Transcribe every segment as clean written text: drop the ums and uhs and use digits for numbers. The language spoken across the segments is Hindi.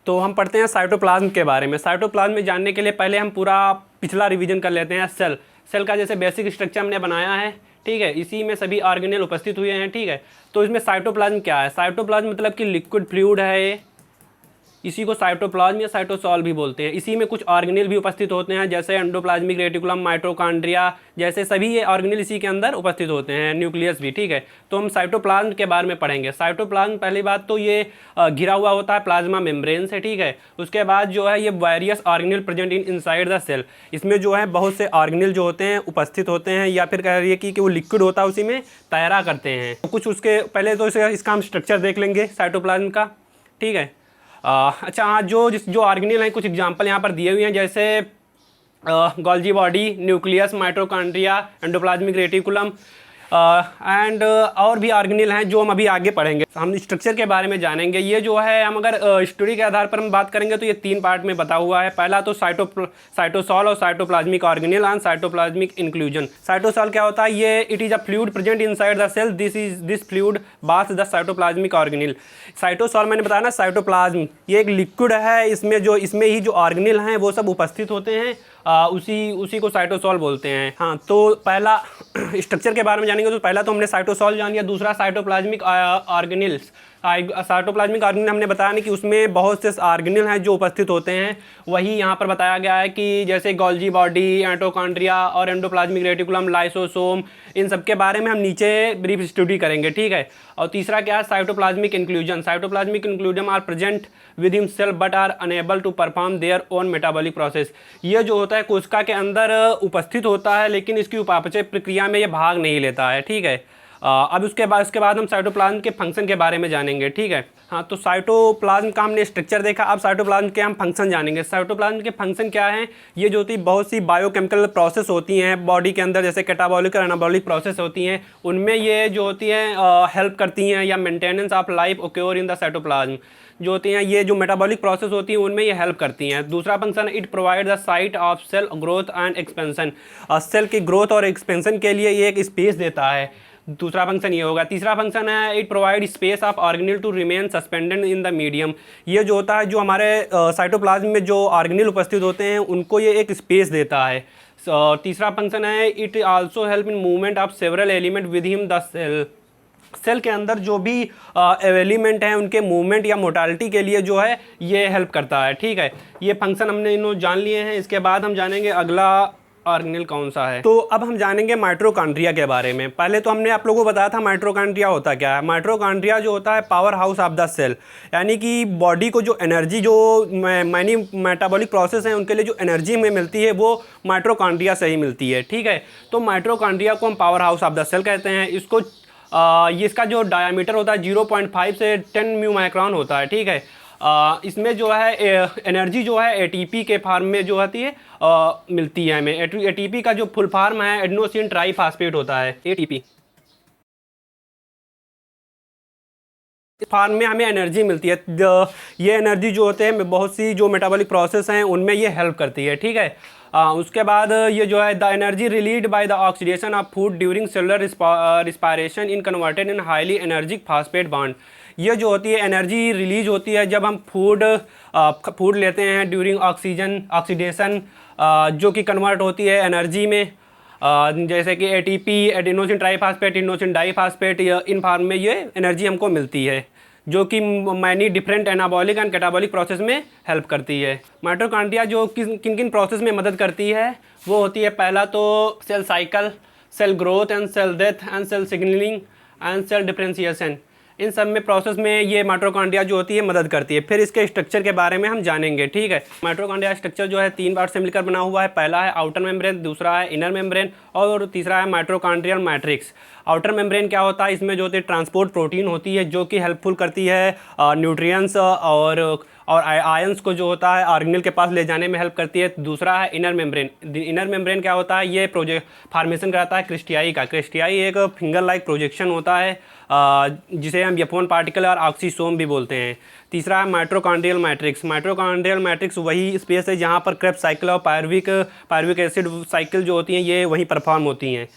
तो हम पढ़ते हैं साइटोप्लाज्म के बारे में। साइटोप्लाज्म में जानने के लिए पहले हम पूरा पिछला रिवीजन कर लेते हैं। सेल का जैसे बेसिक स्ट्रक्चर हमने बनाया है, ठीक है, इसी में सभी ऑर्गेनेल उपस्थित हुए हैं, ठीक है। तो इसमें साइटोप्लाज्म क्या है? साइटोप्लाज्म मतलब कि लिक्विड फ्लूइड है ये, इसी को साइटोप्लाज्म या साइटोसॉल भी बोलते हैं। इसी में कुछ ऑर्गेनेल भी उपस्थित होते हैं, जैसे एंडोप्लाज्मिक रेटिकुलम, माइटोकॉन्ड्रिया, जैसे सभी ये ऑर्गेनेल इसी के अंदर उपस्थित होते हैं, न्यूक्लियस भी, ठीक है। तो हम साइटोप्लाज्म के बारे में पढ़ेंगे। साइटोप्लाज्म पहली बात तो ये घिरा हुआ होता है प्लाज्मा मेम्ब्रेन से, ठीक है। उसके बाद जो है ये various organelle present inside the cell, इसमें जो है बहुत से ऑर्गेनेल जो होते हैं उपस्थित होते हैं, या फिर कह रही है कि वो लिक्विड होता है उसी में तैरा करते हैं। तो कुछ उसके पहले तो इसका हम स्ट्रक्चर देख लेंगे साइटोप्लाज्म का, ठीक है। अच्छा हाँ, जो ऑर्गेनेल हैं कुछ एग्जांपल यहाँ पर दिए हुए हैं, जैसे Golgi body, nucleus, mitochondria, endoplasmic reticulum and और भी ऑर्गेनेल हैं जो हम अभी आगे पढ़ेंगे। हम स्ट्रक्चर के बारे में जानेंगे। ये जो है हम अगर स्टोरी के आधार पर हम बात करेंगे तो ये 3 पार्ट में बता हुआ है। पहला तो साइटोसॉल और cytoplasmic organelle and cytoplasmic inclusion. Cytosol क्या होता है? ये it is a fluid present inside the cell, this fluid bath the cytoplasmic organelle. Cytosol मैंने बताया ना, साइटोप्लाज्म ये एक लिक्विड है, इसमें ही जो ऑर्गेनेल हैं वो सब उपस्थित होते हैं, उसी को साइटोसॉल बोलते हैं। हाँ, तो पहला स्ट्रक्चर के बारे में जानेंगे। तो पहला तो हमने साइटोसॉल जान लिया, दूसरा साइटोप्लाज्मिक ऑर्गेनेल्स। साइटोप्लाज्मिक ऑर्गेनेल हमने बताया नहीं कि उसमें बहुत से ऑर्गेनेल हैं जो उपस्थित होते हैं, वही यहाँ पर बताया गया है कि जैसे गोल्जी बॉडी, माइटोकॉन्ड्रिया और एंडोप्लाज्मिक रेटिकुलम, लाइसोसोम, इन सब के बारे में हम नीचे ब्रीफ स्टडी करेंगे, ठीक है। और तीसरा क्या है? Cytoplasmic inclusion. Cytoplasmic inclusion are present within cell but are unable to perform their own metabolic process. ये जो होता है कोशिका के अंदर उपस्थित होता है, लेकिन इसकी उपापचय प्रक्रिया में ये भाग नहीं लेता है, ठीक है। अब उसके बाद हम साइटोप्लाज्म के फंक्शन के बारे में जानेंगे, ठीक है। हाँ, तो साइटोप्लाज्म का हमने स्ट्रक्चर देखा, अब साइटोप्लाज्म के हम फंक्शन जानेंगे। साइटोप्लाज्म के फंक्शन क्या हैं? ये जो होती बहुत सी बायोकेमिकल प्रोसेस होती हैं बॉडी के अंदर, जैसे कैटाबॉलिक और एनाबॉलिक प्रोसेस होती हैं, उनमें ये जो होती हैं हेल्प करती हैं, या maintenance of life occur in the cytoplasm जो होती हैं, ये जो मेटाबॉलिक प्रोसेस होती हैं उनमें ये हेल्प करती हैं। दूसरा function, it provide the site of cell growth and expansion. Cell की ग्रोथ और एक्सपेंशन के लिए ये एक स्पेस देता है, दूसरा फंक्शन ये होगा। तीसरा फंक्शन है, it provide space of organelle to remain suspended in the medium. ये जो होता है, जो हमारे साइटोप्लाज्म में जो ऑर्गेनेल उपस्थित होते हैं उनको ये एक स्पेस देता है। तीसरा फंक्शन है, it also help in movement of several element within the cell. Cell के अंदर जो भी एलिमेंट हैं उनके मूवमेंट या मोटालिटी के लिए जो है ये हेल्प करता है, ठीक है। ये फंक्शन हमने इन्हों जान लिए हैं। इसके बाद हम जानेंगे अगला ऑर्गेनेल कौन सा है। तो अब हम जानेंगे माइटोकॉन्ड्रिया के बारे में। पहले तो हमने आप लोगों को बताया था माइटोकॉन्ड्रिया होता क्या है। माइटोकॉन्ड्रिया जो होता है powerhouse of the cell, यानी कि बॉडी को जो एनर्जी, जो मैनी मेटाबॉलिक प्रोसेस हैं उनके लिए जो एनर्जी में मिलती है वो माइटोकॉन्ड्रिया से ही मिलती है, ठीक है। तो माइटोकॉन्ड्रिया को हम powerhouse of the cell कहते हैं। ये इसका जो डायामीटर होता है 0.5 से 10 म्यू माइक्रोन होता है, ठीक है। इसमें जो है एनर्जी जो है एटीपी के फार्म में जो होती है मिलती है हमें। एटीपी का जो फुल फार्म है एडेनोसिन ट्राईफॉस्फेट होता है, एटीपी फार्म में हमें एनर्जी मिलती है। ये एनर्जी जो होते हैं बहुत सी जो मेटाबॉलिक प्रोसेस हैं उनमें ये हेल्प करती है, ठीक है। उसके बाद ये जो है the energy release by the oxidation of food during cellular respiration in converted in highly energic phosphate bond. ये जो होती है एनर्जी रिलीज होती है जब हम फूड लेते हैं ड्यूरिंग ऑक्सीडेशन, जो कि कन्वर्ट होती है एनर्जी में, जैसे कि ATP, adenosine triphosphate, adenosine diphosphate, इन फार्म में ये एनर्जी हमको मिलती है, जो कि many different anabolic and catabolic process में हेल्प करती है। माइटोकॉन्ड्रिया जो किन किन प्रोसेस में मदद करती है वो होती है, पहला तो cell cycle, cell growth and cell death and cell signalling and cell differentiation. इन सब में प्रोसेस में ये माइटोकॉन्ड्रिया जो होती है मदद करती है। फिर इसके स्ट्रक्चर के बारे में हम जानेंगे, ठीक है। माइटोकॉन्ड्रिया स्ट्रक्चर जो है 3 पार्ट से मिलकर बना हुआ है। पहला है आउटर मेम्ब्रेन, दूसरा है इनर मेम्ब्रेन और तीसरा है माइटोकॉन्ड्रियल मैट्रिक्स। आउटर मेम्ब्रेन क्या होता है? इसमें जो होती है ट्रांसपोर्ट प्रोटीन होती है जो कि हेल्पफुल करती है न्यूट्रिएंट्स और आयंस को जो होता है ऑर्गेनेल के पास ले जाने में हेल्प करती है। दूसरा है इनर मेम्ब्रेन। इनर मेम्ब्रेन क्या होता है? ये फॉर्मेशन कराता है क्रिस्टियाई का। क्रिस्टियाई एक फिंगर लाइक प्रोजेक्शन होता है जिसे हम F1 पार्टिकल और ऑक्सीसोम भी बोलते हैं। तीसरा है माइटोकॉन्ड्रियल मैट्रिक्स। माइटोकॉन्ड्रियल मैट्रिक्स वही स्पेस है जहाँ पर क्रेब्स साइकिल और पायरुविक एसिड साइकिल जो होती हैं ये वहीं परफॉर्म होती हैं।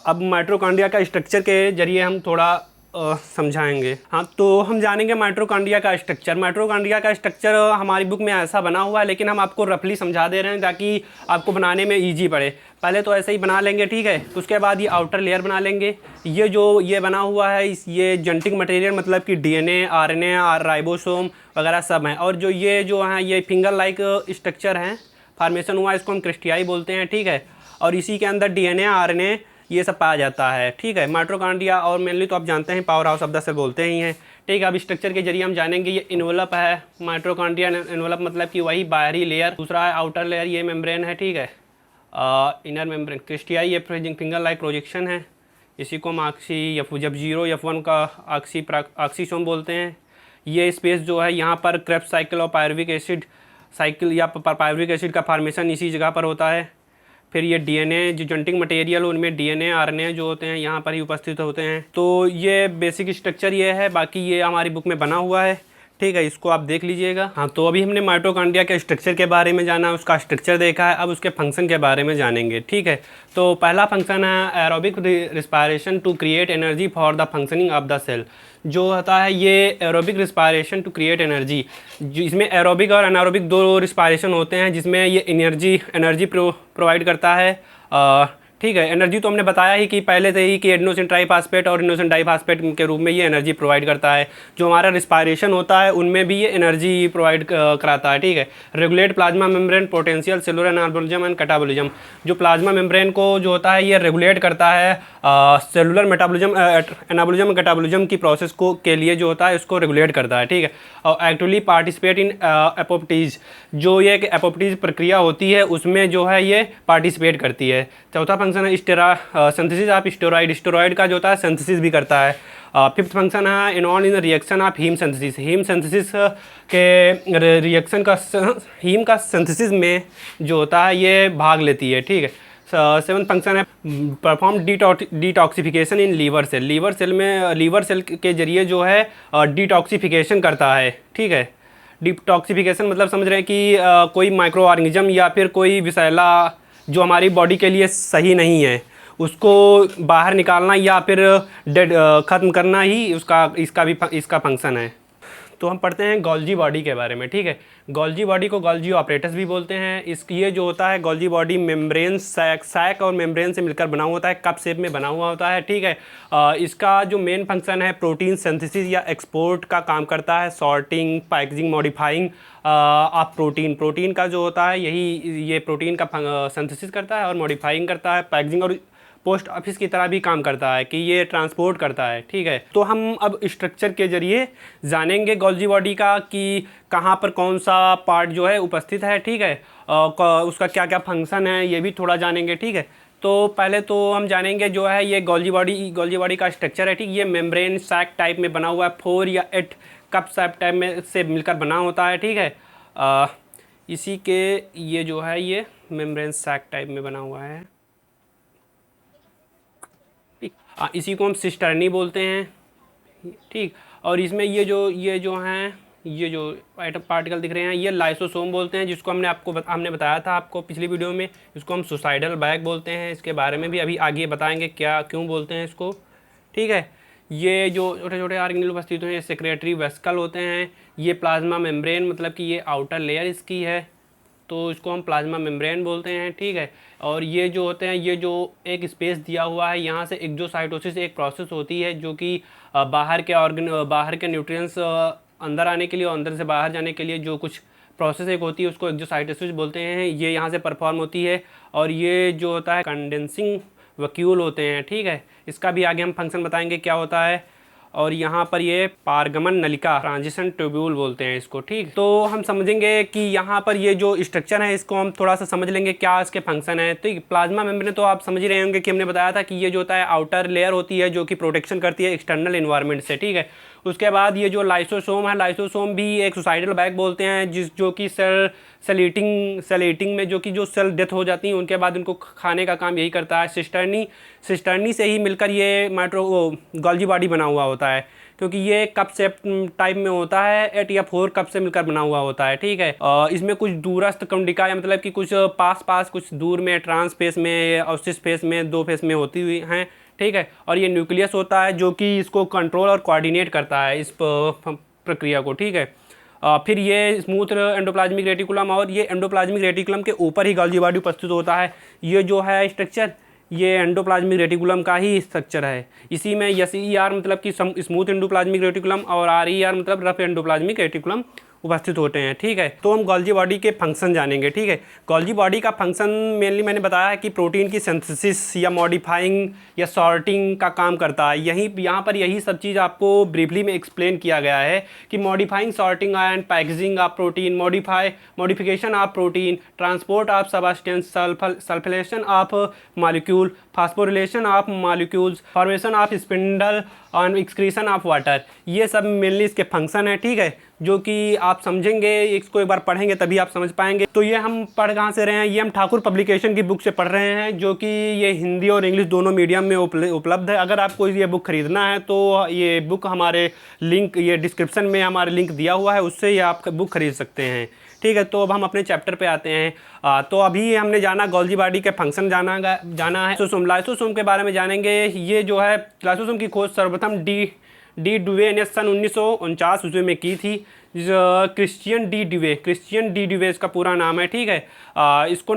अब माइटोकॉन्ड्रिया का स्ट्रक्चर के जरिए हम थोड़ा समझाएंगे। हाँ, तो हम जानेंगे माइटोकॉन्ड्रिया का स्ट्रक्चर। माइटोकॉन्ड्रिया का स्ट्रक्चर हमारी बुक में ऐसा बना हुआ है, लेकिन हम आपको रफली समझा दे रहे हैं ताकि आपको बनाने में ईजी पड़े। पहले तो ऐसे ही बना लेंगे, ठीक है। उसके बाद ये आउटर लेयर बना लेंगे। ये जो ये बना हुआ है ये जेनेटिक मटेरियल मतलब कि DNA, RNA, राइबोसोम वगैरह सब हैं। और जो हैं ये फिंगर लाइक स्ट्रक्चर हैं, फॉर्मेशन हुआ, इसको हम क्रिस्टियाई बोलते हैं, ठीक है। और इसी के अंदर DNA, RNA ये सब पाया जाता है, ठीक है। माइटोकॉन्ड्रिया और मेनली तो आप जानते हैं powerhouse of the cell बोलते ही हैं, ठीक है। अब स्ट्रक्चर के जरिए हम जानेंगे। ये इन्वेलप है, माइटोकॉन्ड्रिया इन्वेलप मतलब कि वही बाहरी लेयर। दूसरा है आउटर लेयर, ये मेम्ब्रेन है, ठीक है। इनर मेम्ब्रेन क्रिस्टियाई, ये फिंगर लाइक प्रोजेक्शन है। इसी को हम ऑक्सी जब 0 F1 का ऑक्सीसोम बोलते हैं। ये स्पेस जो है यहाँ पर क्रेब्स साइकिल और पायरुविक एसिड साइकिल या पायरुविक एसिड का फॉर्मेशन इसी जगह पर होता है। फिर ये DNA जो जेनेटिक मटेरियल उनमें DNA, RNA जो होते हैं यहाँ पर ही उपस्थित होते हैं। तो ये बेसिक स्ट्रक्चर ये है, बाकी ये हमारी बुक में बना हुआ है, ठीक है। इसको आप देख लीजिएगा। हाँ, तो अभी हमने माइटोकॉन्ड्रिया के स्ट्रक्चर के बारे में जाना, उसका स्ट्रक्चर देखा है। अब उसके फंक्शन के बारे में जानेंगे, ठीक है। तो पहला फंक्शन है aerobic respiration to create energy for the functioning of the cell. जो होता है ये aerobic respiration to create energy, इसमें एरोबिक और अनारोबिक दो रिस्पायरेशन होते हैं, जिसमें ये एनर्जी प्रोवाइड करता है, ठीक है। एनर्जी तो हमने बताया ही कि पहले से ही कि एडेनोसिन ट्राइफॉस्फेट और एडेनोसिन डाइफॉस्फेट के रूप में ये एनर्जी प्रोवाइड करता है। जो हमारा रिस्पायरेशन होता है उनमें भी ये एनर्जी प्रोवाइड कराता है, ठीक है। Regulate plasma membrane potential cellular anabolism and catabolism. जो प्लाज्मा मेम्ब्रेन को जो होता है ये रेगुलेट करता है सेलुलर मेटाबोलिज्म, एनाबोलिज्म, कैटाबोलिज्म की प्रोसेस को के लिए जो होता है इसको रेगुलेट करता है, ठीक है। और एक्टिवली पार्टिसिपेट इन एपोप्टीज, जो ये एपोप्टीज प्रक्रिया होती है उसमें जो है ये पार्टिसिपेट करती है। चौथा फंक्शन है सिंथेसिस ऑफ स्टेरॉइड, स्टेरॉइड का जो होता है सिंथेसिस भी करता है। फिफ्थ फंक्शन है involve in reaction of heme synthesis, heme synthesis के रिएक्शन का हीम का सिंथेसिस में जो होता है ये भाग लेती है, ठीक है। सेवन्थ फंक्शन है perform detoxification in liver cell, liver cell के जरिए जो है डिटॉक्सिफिकेशन करता है, ठीक है। डिटॉक्सिफिकेशन मतलब समझ रहे हैं कि कोई माइक्रो ऑर्गेनिज्म या फिर कोई विषैला जो हमारी बॉडी के लिए सही नहीं है उसको बाहर निकालना या फिर ख़त्म करना ही इसका फंक्शन है। तो हम पढ़ते हैं गोल्जी बॉडी के बारे में, ठीक है। गोल्जी बॉडी को गोल्जी ऑपरेटस भी बोलते हैं। ये जो होता है गोल्जी बॉडी मेम्ब्रेन सैक और मेम्ब्रेन से मिलकर बना हुआ होता है, कप शेप में बना हुआ होता है, ठीक है। इसका जो मेन फंक्शन है प्रोटीन सिंथेसिस या एक्सपोर्ट का काम करता है, sorting, packaging, modifying of protein का जो होता है ये प्रोटीन का सिंथेसिस करता है और मॉडिफाइंग करता है, पैकेजिंग और पोस्ट ऑफिस की तरह भी काम करता है कि ये ट्रांसपोर्ट करता है, ठीक है। तो हम अब स्ट्रक्चर के जरिए जानेंगे गोल्जी बॉडी का कि कहाँ पर कौन सा पार्ट जो है उपस्थित है, ठीक है। उसका क्या क्या फंक्शन है ये भी थोड़ा जानेंगे, ठीक है। तो पहले तो हम जानेंगे जो है ये गोल्जी बॉडी का स्ट्रक्चर है, ठीक। ये मेम्ब्रेन सैक टाइप में बना हुआ है, 4 या 8 कप सैक टाइप में से मिलकर बना होता है, ठीक है। इसी के ये जो है ये मेम्ब्रेन सैक टाइप में बना हुआ है, इसी को हम सिस्टर्नी बोलते हैं, ठीक। और इसमें ये जो हैं ये जो आइटम पार्टिकल दिख रहे हैं ये लाइसोसोम बोलते हैं, जिसको हमने बताया था आपको पिछली वीडियो में। इसको हम सुसाइडल बैग बोलते हैं। इसके बारे में भी अभी आगे बताएंगे क्यों बोलते हैं इसको, ठीक है। ये जो छोटे छोटे ऑर्गेनेल उपस्थित हैं ये सेक्रेटरी वेस्कल होते हैं। ये प्लाज्मा मेम्ब्रेन मतलब कि ये आउटर लेयर इसकी है, तो इसको हम प्लाज्मा मेम्ब्रेन बोलते हैं, ठीक है। और ये जो होते हैं ये जो एक स्पेस दिया हुआ है यहाँ से एक्सोसाइटोसिस एक प्रोसेस होती है जो कि बाहर के न्यूट्रिएंट्स अंदर आने के लिए और अंदर से बाहर जाने के लिए जो कुछ प्रोसेस एक होती है उसको एक्सोसाइटोसिस बोलते हैं। ये यहाँ से परफॉर्म होती है और ये जो होता है कंडेंसिंग वैक्यूल होते हैं, ठीक है। इसका भी आगे हम फंक्शन बताएंगे क्या होता है। और यहाँ पर ये पारगमन नलिका ट्रांजिशन ट्यूब्यूल बोलते हैं इसको, ठीक। तो हम समझेंगे कि यहाँ पर ये जो स्ट्रक्चर है इसको हम थोड़ा सा समझ लेंगे क्या इसके फंक्शन है। तो प्लाज्मा मेम्ब्रेन तो आप समझ ही रहे होंगे कि हमने बताया था कि ये जो होता है आउटर लेयर होती है जो कि प्रोटेक्शन करती है एक्सटर्नल इन्वायरमेंट से, ठीक है। उसके बाद ये जो लाइसोसोम है, लाइसोसोम भी एक सुसाइडल बैग बोलते हैं जो कि सेल ईटिंग में जो सेल डेथ हो जाती हैं उनके बाद उनको खाने का काम यही करता है। सिस्टर्नी से ही मिलकर ये गोल्जी बॉडी बना हुआ होता है क्योंकि ये कप शेप टाइप में होता है, 8 या 4 कप से मिलकर बना हुआ होता है, ठीक है। इसमें कुछ दूरस्थ कंडिका या मतलब कि कुछ पास कुछ दूर में ट्रांस फेस में और सिस फेस में 2 फेस में होती हुई हैं, ठीक है। और ये न्यूक्लियस होता है जो कि इसको कंट्रोल और कोऑर्डिनेट करता है इस प्रक्रिया को, ठीक है। फिर ये स्मूथ एंडोप्लाज्मिक रेटिकुलम, और ये एंडोप्लाज्मिक रेटिकुलम के ऊपर ही गोल्गी बॉडी उपस्थित होता है। ये जो है स्ट्रक्चर, ये एंडोप्लाज्मिक रेटिकुलम का ही स्ट्रक्चर है। इसी में SER मतलब कि स्मूथ एंडोप्लाज्मिक रेटिकुलम और RER मतलब रफ एंडोप्लाज्मिक रेटिकुलम उपस्थित होते हैं, ठीक है। तो हम गोल्गी बॉडी के फंक्शन जानेंगे, ठीक है। गोल्गी बॉडी का फंक्शन मेनली मैंने बताया है कि प्रोटीन की सिंथेसिस या मॉडिफाइंग या सॉर्टिंग का काम करता है। यहाँ पर यही सब चीज़ आपको ब्रीफली में एक्सप्लेन किया गया है कि modifying, sorting and packaging of protein, modification of protein, transport of substance, sulphation of molecule, phosphorylation of molecules, formation of spindle और एक्सक्रीशन ऑफ वाटर, ये सब मेनली इसके फंक्शन है, ठीक है। जो कि आप समझेंगे, इसको एक बार पढ़ेंगे तभी आप समझ पाएंगे। तो ये हम पढ़ कहाँ से रहे हैं, ये हम ठाकुर पब्लिकेशन की बुक से पढ़ रहे हैं, जो कि ये हिंदी और इंग्लिश दोनों मीडियम में उपलब्ध है। अगर आपको ये बुक खरीदना है तो ये बुक हमारे लिंक, ये डिस्क्रिप्शन में हमारे लिंक दिया हुआ है, उससे ये आप बुक खरीद सकते हैं, ठीक है। तो अब हम अपने चैप्टर पे आते हैं। तो अभी हमने जाना गोल्गी बॉडी के फंक्शन जाना है। लाइसोसोम के बारे में जानेंगे। ये जो है लाइसोसोम की खोज सर्वप्रथम डी डुवे ने सन 1949 ईस्वी में की थी। क्रिश्चियन डी डुवे इसका पूरा नाम है, ठीक है। इसको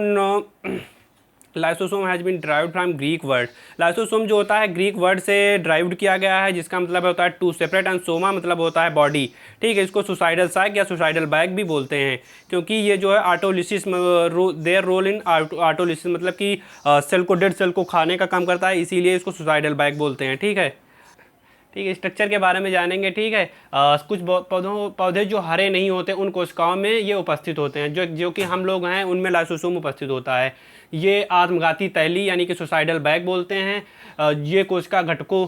lysosome has been derived from Greek word. Lysosome जो होता है ग्रीक वर्ड से ड्राइव्ड किया गया है, जिसका मतलब होता है टू सेपरेट, एंड सोमा मतलब होता है बॉडी, ठीक है। इसको सुसाइडल सैक या सुसाइडल बैग भी बोलते हैं, क्योंकि ये जो है autolysis, their role in autolysis मतलब कि सेल को, डेड सेल को खाने का काम करता है, इसीलिए इसको सुसाइडल बैग बोलते हैं, ठीक है। ठीक है, स्ट्रक्चर के बारे में जानेंगे, ठीक है। कुछ पौधे जो हरे नहीं होते उन कोशिकाओं में ये उपस्थित होते हैं, जो कि हम लोग हैं उनमें लाइसोसोम उपस्थित होता है। ये आत्मघाती तैली यानी कि सुसाइडल बैग बोलते हैं। ये कोशिका घटकों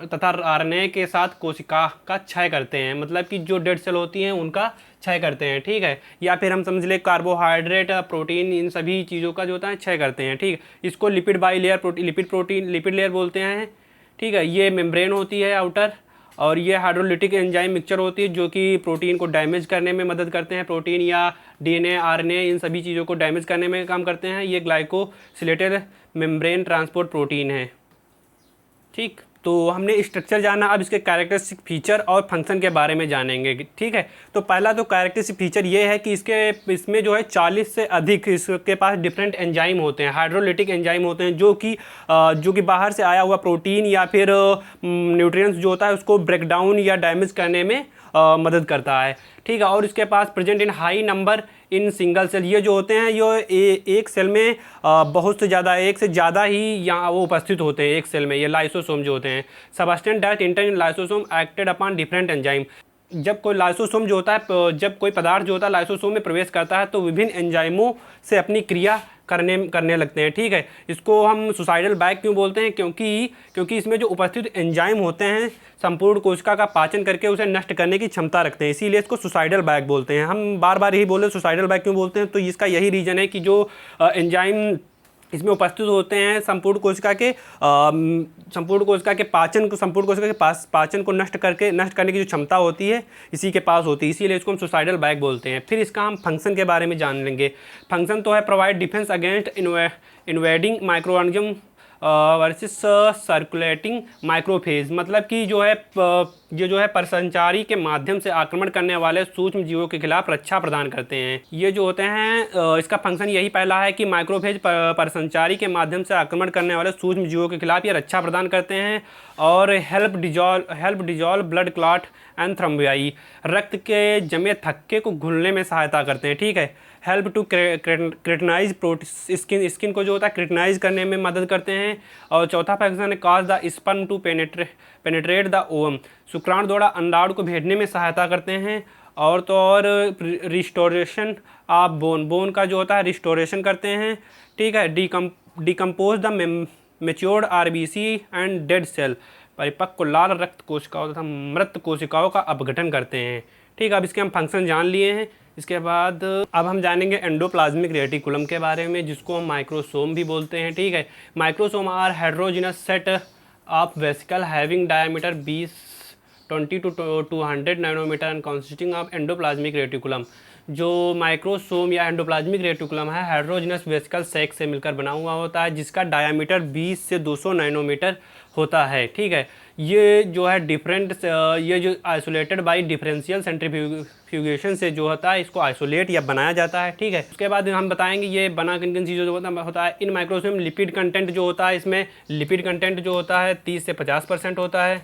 तथा RNA के साथ कोशिका का क्षय करते हैं, मतलब कि जो डेड सेल होती हैं उनका क्षय करते हैं, ठीक है। या फिर हम समझ ले कार्बोहाइड्रेट, प्रोटीन, इन सभी चीज़ों का जो होता है क्षय करते हैं, ठीक है। इसको लिपिड बाइलेयर लिपिड लेयर बोलते हैं, ठीक है। ये मेम्ब्रेन होती है आउटर, और ये हाइड्रोलिटिक एंजाइम मिक्सचर होती है जो कि प्रोटीन को डैमेज करने में मदद करते हैं। प्रोटीन या DNA, RNA इन सभी चीज़ों को डैमेज करने में काम करते हैं। ये ग्लाइकोसिलेटेड मेम्ब्रेन ट्रांसपोर्ट प्रोटीन है, ठीक। तो हमने स्ट्रक्चर जाना, अब इसके कैरेक्टरिस्टिक फीचर और फंक्शन के बारे में जानेंगे, ठीक है। तो पहला तो कैरेक्टरिस्टिक फीचर ये है कि इसमें जो है 40 से अधिक इसके पास डिफरेंट एंजाइम होते हैं, हाइड्रोलिटिक एंजाइम होते हैं, जो कि बाहर से आया हुआ प्रोटीन या फिर न्यूट्रिएंट्स जो होता है उसको ब्रेक डाउन या डैमेज करने में मदद करता है, ठीक है। और इसके पास present in high number in single cell, ये जो होते हैं ये एक सेल में बहुत से ज़्यादा, एक से ज़्यादा ही यहाँ वो उपस्थित होते हैं एक सेल में, ये लाइसोसोम जो होते हैं। Substance that enter in lysosome acted upon different enzyme. जब कोई लाइसोसोम जो होता है, जब कोई पदार्थ जो होता है लाइसोसोम में प्रवेश करता है तो विभिन्न एंजाइमों से अपनी क्रिया करने लगते हैं, ठीक है। इसको हम सुसाइडल बैग क्यों बोलते हैं, क्योंकि इसमें जो उपस्थित एंजाइम होते हैं संपूर्ण कोशिका का पाचन करके उसे नष्ट करने की क्षमता रखते हैं, इसीलिए इसको सुसाइडल बैग बोलते हैं। हम बार बार यही बोले सुसाइडल बैग क्यों बोलते हैं, तो इसका यही रीज़न है कि जो एंजाइम इसमें उपस्थित होते हैं संपूर्ण कोशिका के पाचन को नष्ट करने की जो क्षमता होती है इसी के पास होती है, इसीलिए इसको हम सुसाइडल बैग बोलते हैं। फिर इसका हम फंक्शन के बारे में जान लेंगे। फंक्शन तो है provide defence against invading micro organism versus circulating macrophage, मतलब कि जो है परसंचारी के माध्यम से आक्रमण करने वाले सूक्ष्म जीवों के खिलाफ रक्षा प्रदान करते हैं। ये जो होते हैं इसका फंक्शन यही पहला है कि माइक्रोफेज परसंचारी के माध्यम से आक्रमण करने वाले सूक्ष्म जीवों के खिलाफ ये रक्षा प्रदान करते हैं। और help dissolve blood clot and thrombi, रक्त के जमे थक्के को घुलने में सहायता करते हैं, ठीक है। हेल्प टू क्रिटनाइज स्किन को जो होता है क्रिटनाइज करने में मदद करते हैं। और चौथा फंक्शन है cause the sperm to penetrate the ovum, शुक्राणु द्वारा अंडाणु को भेजने में सहायता करते हैं। और तो और रिस्टोरेशन ऑफ बोन का जो होता है रिस्टोरेशन करते हैं, ठीक है। Decompose the matured RBC and dead cell, परिपक्व लाल रक्त कोशिकाओं तथा मृत कोशिकाओं का अपघटन करते हैं, ठीक है। अब इसके हम फंक्शन जान लिए हैं। इसके बाद अब हम जानेंगे एंडोप्लाज्मिक रेटिकुलम के बारे में, जिसको हम माइक्रोसोम भी बोलते हैं, ठीक है। Microsome are heterogeneous set of vesicle having diameter 20 to 200 nanometer and consisting of endoplasmic reticulum. जो माइक्रोसोम या एंडोप्लाज्मिक रेटिकुलम है हेटेरोजेनस वेसिकल सैक से मिलकर बना हुआ होता है, जिसका डायमीटर 20 से 200 नैनोमीटर होता है, ठीक है। ये जो है ये जो आइसोलेटेड बाय डिफरेंशियल सेंट्रीफ्यूगेशन से जो होता है इसको आइसोलेट या बनाया जाता है, ठीक है। उसके बाद हम बताएंगे ये बना किन किन चीज़ों जो होता है। इन माइक्रोस्कोप में लिपिड कंटेंट जो होता है, इसमें लिपिड कंटेंट जो होता है 30 से 50% होता है,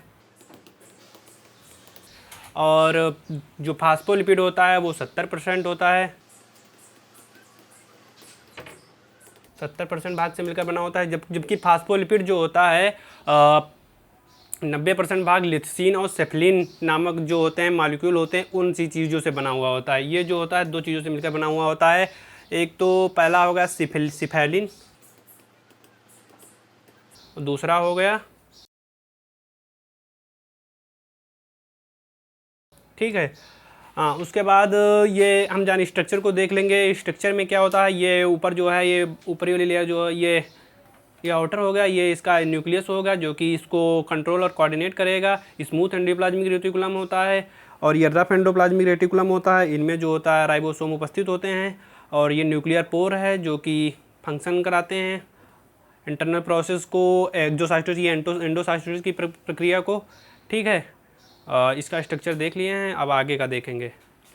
और जो फास्फोलिपिड होता है वो 70% होता है। 70% भाग से मिलकर बना होता है, जबकि फास्फोलिपिड जो होता है 90% भाग लिथसीन और सेफलिन नामक जो होते हैं मॉलिक्यूल होते हैं, उन सी चीज़ों से बना हुआ होता है। ये जो होता है 2 चीज़ों से मिलकर बना हुआ होता है। एक तो पहला हो गया सिफेलिन, दूसरा हो गया, ठीक है। हाँ, उसके बाद ये हम जाने स्ट्रक्चर को देख लेंगे। स्ट्रक्चर में क्या होता है, ये ऊपर जो है ये ऊपरी वाली लेयर जो है ये आउटर हो गया, ये इसका न्यूक्लियस होगा जो कि इसको कंट्रोल और कोऑर्डिनेट करेगा। स्मूथ एंडोप्लाज्मिक रेटिकुलम होता है और ये रफ एंडोप्लाज्मिक रेटिकुलम होता है। इनमें जो होता है राइबोसोम उपस्थित होते हैं, और ये न्यूक्लियर पोर है जो कि फंक्शन कराते हैं इंटरनल प्रोसेस को, एक्सोसाइटोसिस या एंडोसाइटोसिस की प्रक्रिया को, ठीक है। इसका स्ट्रक्चर देख लिए हैं, अब आगे का देखेंगे।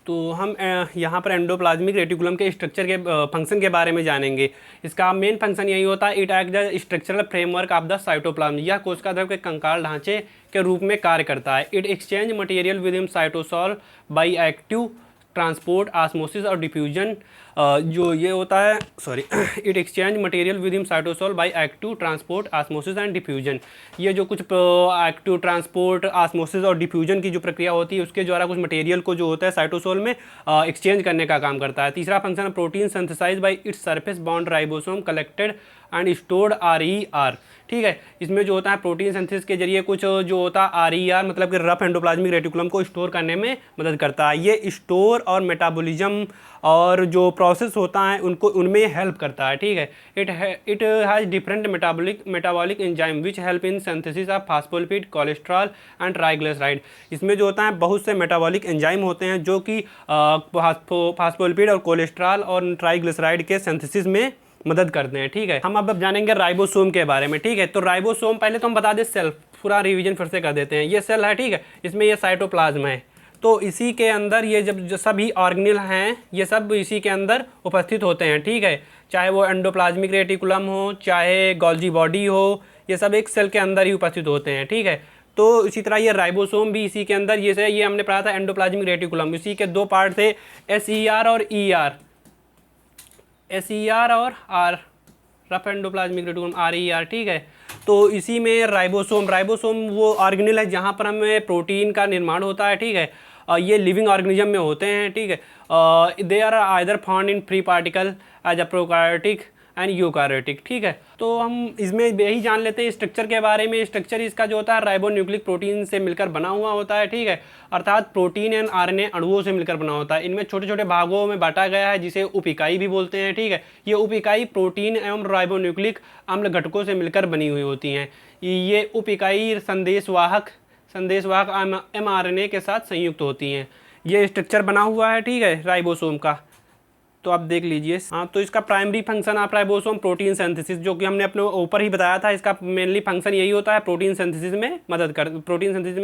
तो हम यहाँ पर एंडोप्लाज्मिक रेटिकुलम के स्ट्रक्चर के फंक्शन के बारे में जानेंगे। इसका मेन फंक्शन यही होता है, it act the structural framework of the cytoplasm. यह कोशिका द्रव के कंकाल ढांचे के रूप में कार्य करता है। It exchange material with in cytosol by active transport, osmosis और डिफ्यूजन। जो ये होता है it exchange material with in cytosol by active transport, osmosis and diffusion. ये जो कुछ एक्टिव ट्रांसपोर्ट, ऑस्मोसिस और डिफ्यूजन की जो प्रक्रिया होती है उसके द्वारा कुछ मटेरियल को जो होता है साइटोसॉल में एक्सचेंज करने का काम करता है। तीसरा function protein synthesize by its surface bound ribosome collected and stored RER, ठीक है। इसमें जो होता है प्रोटीन सिंथेसिस के जरिए कुछ जो होता है RER मतलब कि रफ एंडोप्लाज्मिक रेटिकुलम को स्टोर करने में मदद करता है। ये स्टोर और मेटाबॉलिज्म और जो प्रोसेस होता है उनको उनमें हेल्प करता है, ठीक है। It has different metabolic enzyme which help in synthesis of phospholipid, cholesterol and triglyceride. इसमें जो होता है बहुत से मेटाबॉलिक एंजाइम होते हैं जो कि फास्फोलिपिड और कोलेस्ट्रॉल और ट्राइग्लिसराइड के सिंथेसिस में मदद करते हैं, ठीक है। हम अब जानेंगे राइबोसोम के बारे में, ठीक है। तो राइबोसोम पहले तो हम बता दें सेल, पूरा रिवीजन फिर से कर देते हैं। ये सेल है, ठीक है। इसमें ये साइटोप्लाज्म है, तो इसी के अंदर ये जो सभी ऑर्गेनेल हैं ये सब इसी के अंदर उपस्थित होते हैं, ठीक है। चाहे वो एंडोप्लाज्मिक रेटिकुलम हो, चाहे गोल्जी बॉडी हो, ये सब एक सेल के अंदर ही उपस्थित होते हैं, ठीक है। तो इसी तरह ये राइबोसोम भी इसी के अंदर, ये हमने पढ़ा था एंडोप्लाज्मिक रेटिकुलम, इसी के 2 पार्ट थे, SER और ER, SER और R, rough endoplasmic reticulum RER, ठीक है। तो इसी में राइबोसोम वो ऑर्गेनेल है जहाँ पर हमें प्रोटीन का निर्माण होता है, ठीक है। ये लिविंग ऑर्गेनिज्म में होते हैं, ठीक है। They are either found in free particle as a prokaryotic and eukaryotic, ठीक है। तो हम इसमें यही जान लेते हैं स्ट्रक्चर के बारे में। स्ट्रक्चर इसका जो होता है राइबोन्यूक्लिक प्रोटीन से मिलकर बना हुआ होता है, ठीक है। अर्थात प्रोटीन एंड RNA अणुओं से मिलकर बना होता है। इनमें छोटे छोटे भागों में बांटा गया है जिसे उप इकाई भी बोलते हैं, ठीक है। ये उप इकाई प्रोटीन एवं राइबोन्यूक्लिक अम्ल घटकों से मिलकर बनी हुई होती हैं। ये उप इकाई संदेशवाहक mRNA के साथ संयुक्त होती हैं। ये स्ट्रक्चर बना हुआ है, ठीक है, राइबोसोम का। तो आप देख लीजिए। हाँ, तो इसका primary function of ribosome protein synthesis, जो कि हमने अपने ऊपर ही बताया था, इसका मेनली फंक्शन यही होता है, प्रोटीन सिंथेसिस में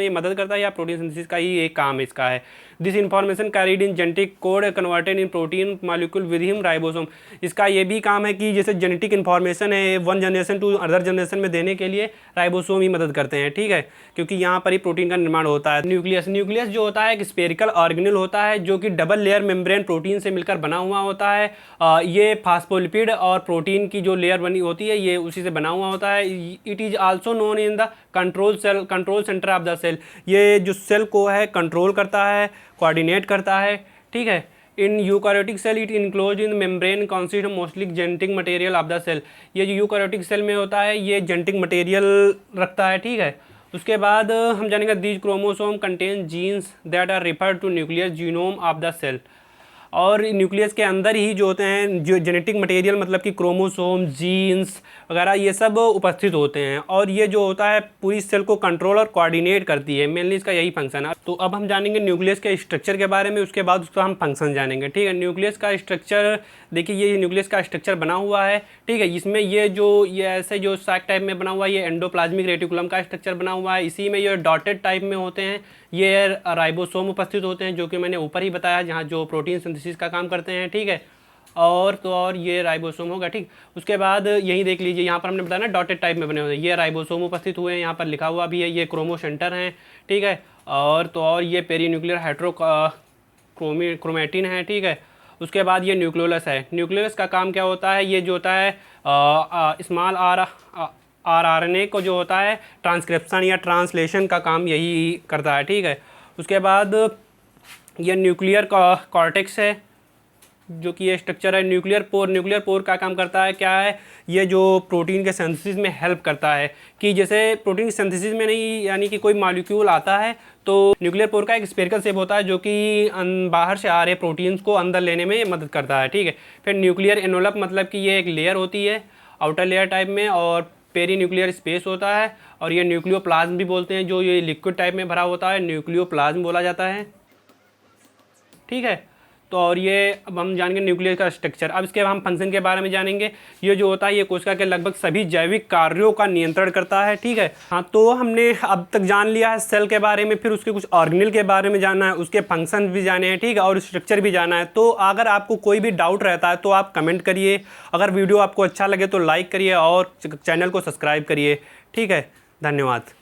ये मदद करता है, या प्रोटीन सिंथेसिस का ही एक काम इसका है। This information carried in genetic code converted in protein molecule with him ribosome. इसका ये भी काम है कि जैसे जेनेटिक इन्फॉर्मेशन है one generation to other generation में देने के लिए राइबोसोम ही मदद करते हैं, ठीक है, क्योंकि यहाँ पर ही प्रोटीन का निर्माण होता है। न्यूक्लियस जो होता है एक स्फेरिकल ऑर्गेनेल होता है जो कि डबल लेयर मेम्ब्रेन प्रोटीन से मिलकर बना हुआ होता है। ये फास्फोलिपिड और प्रोटीन की जो लेयर बनी होती है ये उसी से बना हुआ होता है। It is also known in the control centre of the cell. ये जो सेल को है कंट्रोल करता है, कोऑर्डिनेट करता है, ठीक है। In eukaryotic cell it enclose in membrane consist mostly genetic material of the cell. ये जो यूकार्योटिक सेल में होता है ये जेनेटिक मटेरियल रखता है, ठीक है। उसके बाद हम जानेंगे these chromosome contain genes that are referred to nuclear genome of the cell. और न्यूक्लियस के अंदर ही जो होते हैं जो जेनेटिक मटेरियल मतलब कि क्रोमोसोम, जीन्स वगैरह ये सब उपस्थित होते हैं, और ये जो होता है पूरी सेल को कंट्रोल और कोऑर्डिनेट करती है, मेनली इसका यही फंक्शन है। तो अब हम जानेंगे न्यूक्लियस के स्ट्रक्चर के बारे में, उसके बाद उसका हम फंक्शन जानेंगे। ठीक है, न्यूक्लियस का स्ट्रक्चर देखिए, ये न्यूक्लियस का स्ट्रक्चर बना हुआ है। ठीक है, इसमें ये ऐसे जो सैक टाइप में बना हुआ है, ये एंडोप्लाज्मिक रेटिकुलम का स्ट्रक्चर बना हुआ है। इसी में ये डॉटेड टाइप में होते हैं, ये राइबोसोम उपस्थित होते हैं, जो कि मैंने ऊपर ही बताया, जहाँ जो प्रोटीन सिंथेसिस का काम करते हैं। ठीक है, और ये राइबोसोम होगा। ठीक, उसके बाद यही देख लीजिए, यहाँ पर हमने बताया ना डॉटेड टाइप में बने हुए हैं, ये राइबोसोम उपस्थित हुए हैं, यहाँ पर लिखा हुआ भी है, ये क्रोमोसेंटर हैं। ठीक है, और ये पेरीन्यूक्लियर क्रोमैटिन है। ठीक है, उसके बाद ये न्यूक्लियोलस है। न्यूक्लियोलस का काम क्या होता है, ये जो होता है स्मॉल आरएनए को जो होता है ट्रांसक्रिप्शन या ट्रांसलेशन का काम यही करता है। ठीक है, उसके बाद ये न्यूक्लियर कॉर्टेक्स है, जो कि ये स्ट्रक्चर है। न्यूक्लियर पोर का काम करता है, क्या है, ये जो प्रोटीन के सिंथेसिस में हेल्प करता है, कि जैसे प्रोटीन के सिंथेसिस में नहीं, यानी कि कोई मॉलिक्यूल आता है तो न्यूक्लियर पोर का एक स्फेरिकल शेप होता है, जो कि बाहर से आ रहे प्रोटीन्स को अंदर लेने में मदद करता है। ठीक है, फिर न्यूक्लियर एनवलप मतलब कि ये एक लेयर होती है आउटर लेयर टाइप में, और पेरी न्यूक्लियर स्पेस होता है, और ये न्यूक्लियोप्लाज्म भी बोलते हैं, जो ये लिक्विड टाइप में भरा होता है, न्यूक्लियोप्लाज्म बोला जाता है। ठीक है, तो और ये अब हम जानेंगे न्यूक्लियस का स्ट्रक्चर। अब इसके बाद हम फंक्शन के बारे में जानेंगे। ये जो होता है ये कोशिका के लगभग सभी जैविक कार्यों का नियंत्रण करता है। ठीक है, हाँ, तो हमने अब तक जान लिया है सेल के बारे में, फिर उसके कुछ ऑर्गेनेल के बारे में जानना है, उसके फंक्शन भी जाने हैं। ठीक है, और स्ट्रक्चर भी जाना है। तो अगर आपको कोई भी डाउट रहता है तो आप कमेंट करिए, अगर वीडियो आपको अच्छा लगे तो लाइक करिए और चैनल को सब्सक्राइब करिए। ठीक है, धन्यवाद।